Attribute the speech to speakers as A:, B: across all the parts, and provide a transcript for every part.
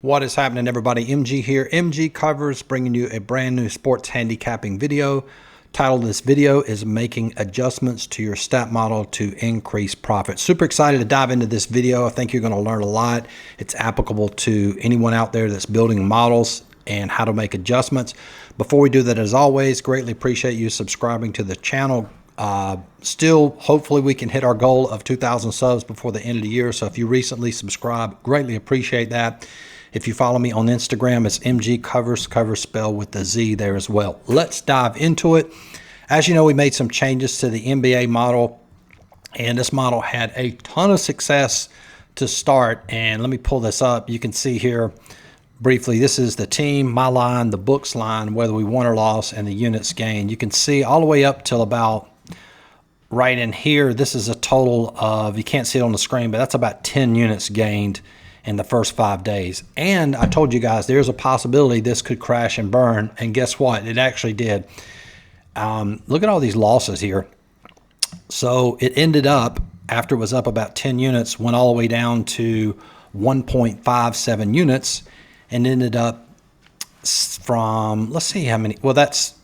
A: What is happening, everybody? MG here. MG Covers, bringing you a brand new sports handicapping video. Title of this video is Making Adjustments to Your Stat Model to Increase Profit. Super excited to dive into this video. I think you're going to learn a lot. It's applicable to anyone out there that's building models and how to make adjustments. Before we do that, as always, greatly appreciate you subscribing to the channel. Still, hopefully we can hit our goal of 2,000 subs before the end of the year. So if you recently subscribed, greatly appreciate that. If you follow me on Instagram, it's MG Covers, Covers spelled with the Z there as well. Let's dive into it. As you know, we made some changes to the NBA model, and this model had a ton of success to start. And let me pull this up. You can see here briefly, this is the team, my line, the books line, whether we won or lost, and the units gained. You can see all the way up till about right in here. This is a total of, you can't see it on the screen, but that's about 10 units gained in the first 5 days. And I told you guys there's a possibility this could crash and burn, and guess what? It actually did. Look at all these losses here. So it ended up, after it was up about 10 units, went all the way down to 1.57 units and ended up from, let's see how many, well, that's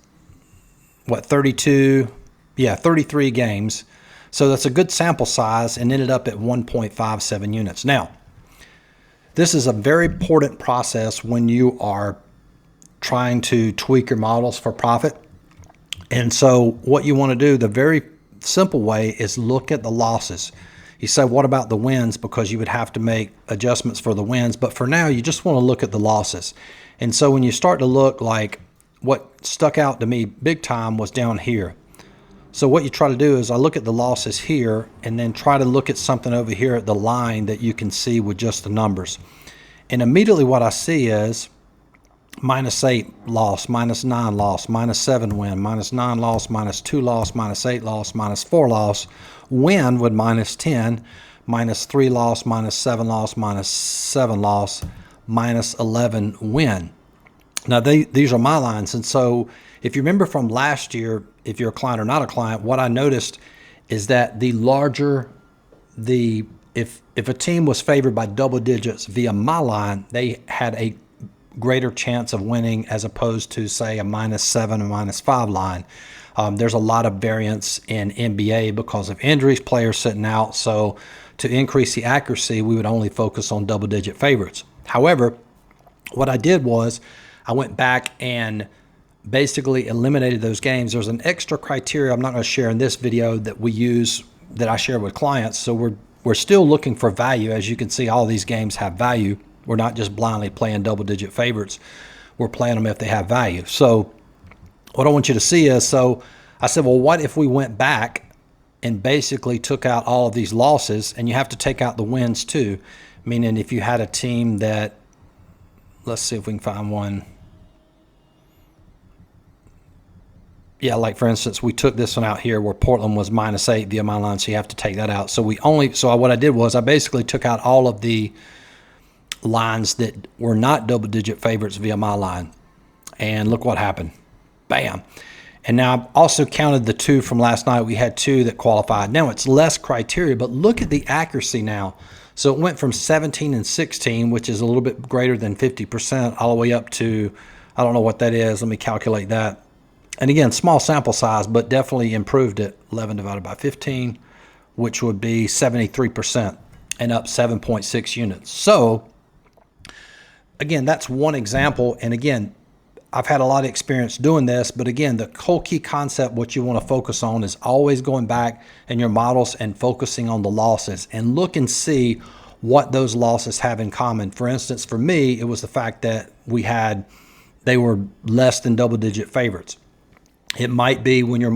A: what, 32, yeah, 33 games. So that's a good sample size, and ended up at 1.57 units. Now, this is a very important process when you are trying to tweak your models for profit. And so what you want to do, the very simple way, is look at the losses. You say, what about the wins? Because you would have to make adjustments for the wins. But for now, you just want to look at the losses. And so when you start to look, like what stuck out to me big time was down here. So what you try to do is I look at the losses here and then try to look at something over here at the line that you can see with just the numbers. And immediately what I see is -8 loss, -9 loss, -7 win, -9 loss, -2 loss, -8 loss, -4 loss, win with -10, -3 loss, -7 loss, -7 loss, -11 win. Now these are my lines. And so if you remember from last year, if you're a client or not a client, what I noticed is that the larger if a team was favored by double digits via my line, they had a greater chance of winning as opposed to, say, a -7 or -5 line. There's a lot of variance in NBA because of injuries, players sitting out. So to increase the accuracy, we would only focus on double-digit favorites. However, what I did was I went back and basically eliminated those games. There's an extra criteria I'm not going to share in this video that we use, that I share with clients. So we're still looking for value. As you can see, all these games have value. We're not just blindly playing double-digit favorites. We're playing them if they have value. So what I want you to see is, so I said, well, what if we went back and basically took out all of these losses? And you have to take out the wins too, meaning if you had a team that, let's see if we can find one. Yeah, like for instance, we took this one out here where Portland was -8 via my line, so you have to take that out. So what I did was I basically took out all of the lines that were not double-digit favorites via my line, and look what happened. Bam. And now I've also counted the 2 from last night. We had 2 that qualified. Now it's less criteria, but look at the accuracy now. So it went from 17 and 16, which is a little bit greater than 50%, all the way up to, I don't know what that is. Let me calculate that. And again, small sample size, but definitely improved it. 11 divided by 15, which would be 73%, and up 7.6 units. So again, that's one example. And again, I've had a lot of experience doing this, but again, the whole key concept, what you want to focus on, is always going back in your models and focusing on the losses and look and see what those losses have in common. For instance, for me, it was the fact that they were less than double-digit favorites. It might be when you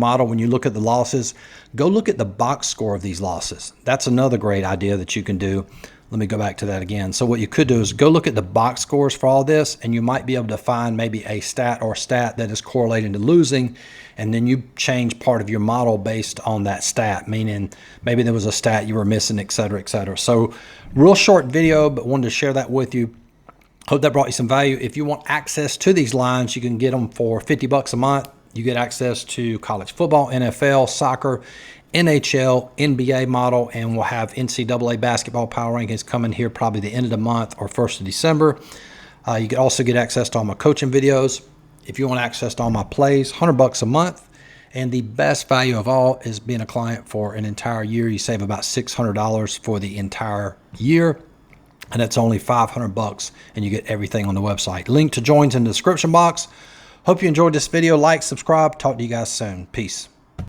A: look at the losses, go look at the box score of these losses. That's another great idea that you can do. Let me go back to that again. So what you could do is go look at the box scores for all this, and you might be able to find maybe a stat that is correlating to losing, and then you change part of your model based on that stat, meaning maybe there was a stat you were missing, et cetera, et cetera. So real short video, but wanted to share that with you. Hope that brought you some value. If you want access to these lines, you can get them for $50 a month. You get access to college football, NFL, soccer, NHL, NBA model, and we'll have NCAA basketball power rankings coming here probably the end of the month or 1st of December. You can also get access to all my coaching videos. If you want access to all my plays, $100 a month. And the best value of all is being a client for an entire year. You save about $600 for the entire year. And it's only $500 and you get everything on the website. Link to joins in the description box. Hope you enjoyed this video. Like, subscribe. Talk to you guys soon. Peace.